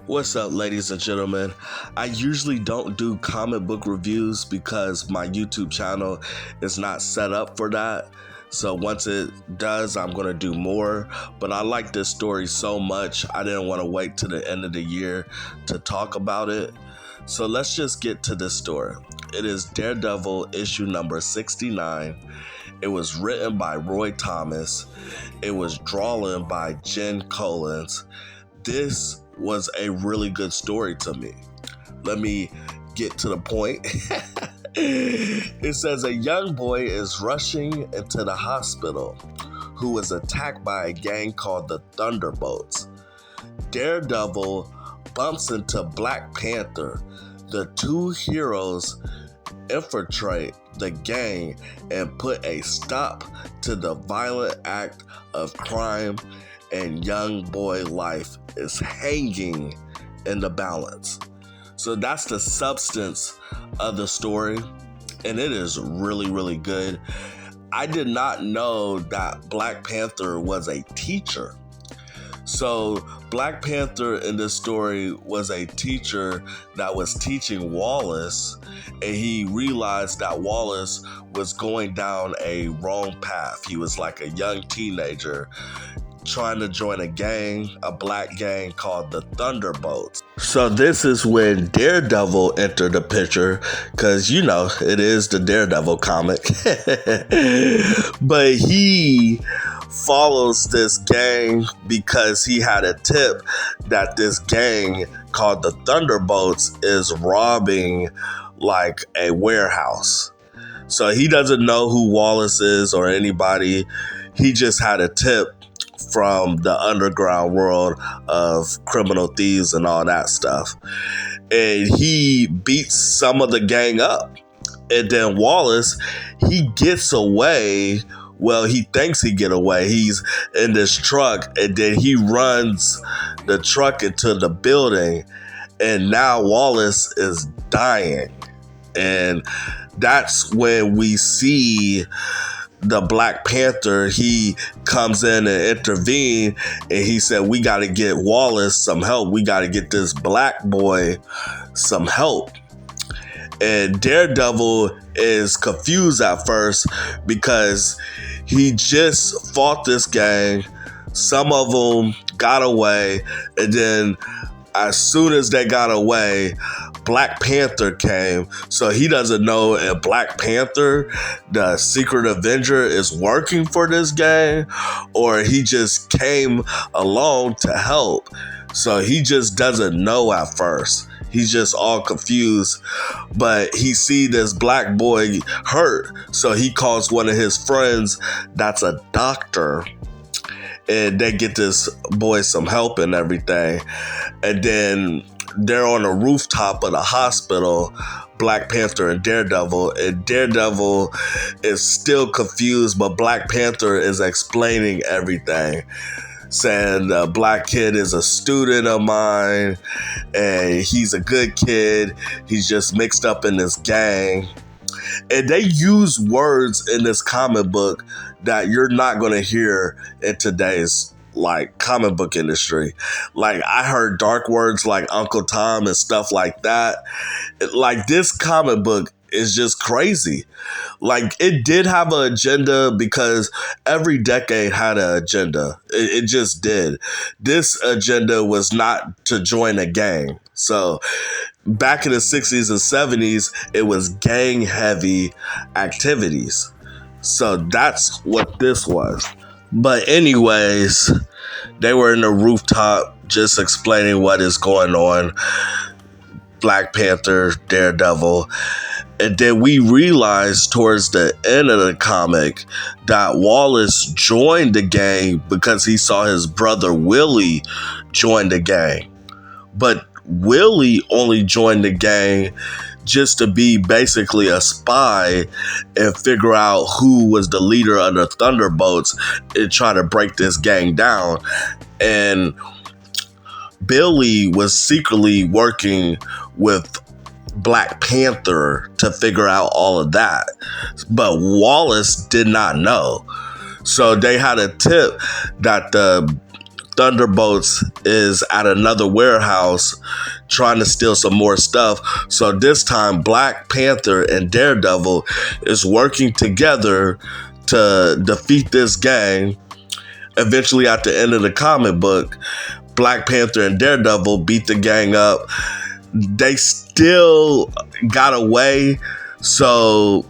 What's up, ladies and gentlemen? I usually don't do comic book reviews because my YouTube channel is not set up for that. So once it does, I'm going to do more. But I like this story so much, I didn't want to wait to the end of the year to talk about it. So let's just get to this story. It is Daredevil issue number 69. It was written by Roy Thomas. It was drawn by Jen Collins. This was a really good story to me. Let me get to the point. It says a young boy is rushing into the hospital who was attacked by a gang called the Thunderbolts. Daredevil bumps into Black Panther. The two heroes infiltrate the gang and put a stop to the violent act of crime, and young boy life is hanging in the balance. So that's the substance of the story, and it is really, really good. I did not know that Black Panther was a teacher. So Black Panther in this story was a teacher that was teaching Wallace, and he realized that Wallace was going down a wrong path. He was like a young teenager trying to join a gang, a black gang called the Thunderbolts. So this is when Daredevil entered the picture, because it is the Daredevil comic. But he follows this gang because he had a tip that this gang called the Thunderbolts is robbing like a warehouse. So he doesn't know who Wallace is or anybody. He just had a tip from the underground world of criminal thieves and all that stuff. And he beats some of the gang up. And then Wallace, he gets away. Well, he thinks he get away. He's in this truck, and then he runs the truck into the building. And now Wallace is dying. And that's when we see the Black Panther. He comes in and intervene, and he said, we got to get Wallace some help. We got to get this black boy some help. And Daredevil is confused at first because he just fought this gang. Some of them got away, and then as soon as they got away, Black Panther came. So he doesn't know if Black Panther, the secret Avenger, is working for this gang, or he just came along to help. So he just doesn't know at first. He's just all confused. But he see this black boy hurt, so he calls one of his friends that's a doctor, and they get this boy some help and everything. And then they're on the rooftop of the hospital, Black Panther and Daredevil is still confused, but Black Panther is explaining everything, saying the black kid is a student of mine, and he's a good kid. He's just mixed up in this gang. And they use words in this comic book that you're not going to hear in today's comic book industry. Like, I heard dark words like Uncle Tom and stuff like that. Like, this comic book is just crazy. Like, it did have an agenda because every decade had an agenda. It just did. This agenda was not to join a gang. So back in the 60s and 70s, it was gang heavy activities. So that's what this was. But anyways, they were in the rooftop just explaining what is going on. Black Panther, Daredevil. And then we realized towards the end of the comic that Wallace joined the gang because he saw his brother Willie join the gang. But Willie only joined the gang just to be basically a spy and figure out who was the leader of the Thunderbolts and try to break this gang down. And Billy was secretly working with Black Panther to figure out all of that. But Wallace did not know. So they had a tip that the Thunderbolts is at another warehouse trying to steal some more stuff. So this time, Black Panther and Daredevil is working together to defeat this gang. Eventually, at the end of the comic book, Black Panther and Daredevil beat the gang up. They still got away, so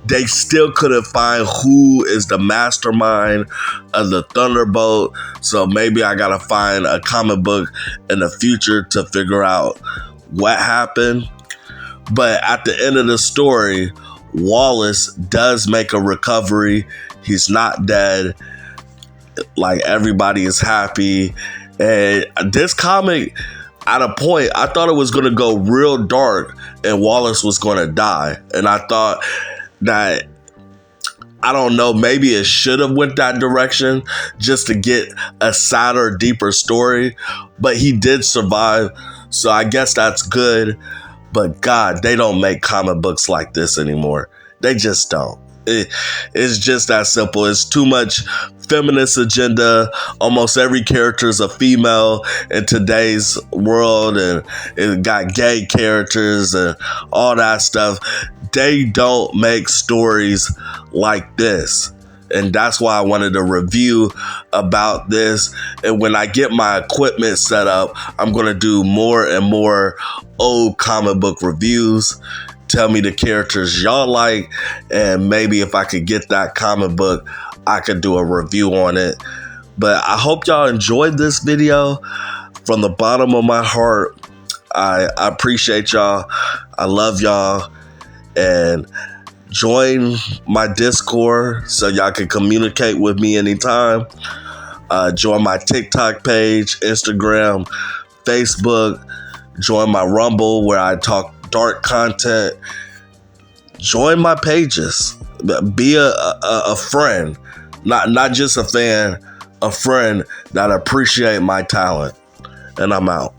they still couldn't find who is the mastermind of the Thunderbolt. So maybe I gotta find a comic book in the future to figure out what happened. But at the end of the story, Wallace does make a recovery. He's not dead. Like, everybody is happy. And this comic, at a point, I thought it was going to go real dark and Wallace was going to die. And I thought that, I don't know, maybe it should have went that direction just to get a sadder, deeper story. But he did survive, so I guess that's good. But God, they don't make comic books like this anymore. They just don't. It's just that simple. It's too much feminist agenda. Almost every character is a female in today's world, and it got gay characters and all that stuff. They don't make stories like this. And that's why I wanted to review about this. And when I get my equipment set up, I'm going to do more and more old comic book reviews. Tell me the characters y'all like, and maybe if I could get that comic book, I could do a review on it. But I hope y'all enjoyed this video. From the bottom of my heart, I appreciate y'all. I love y'all. And join my Discord so y'all can communicate with me anytime. Join my TikTok page, Instagram, Facebook. Join my Rumble where I talk dark content. Join my pages. Be a friend, not just a fan, a friend that appreciate my talent. And I'm out.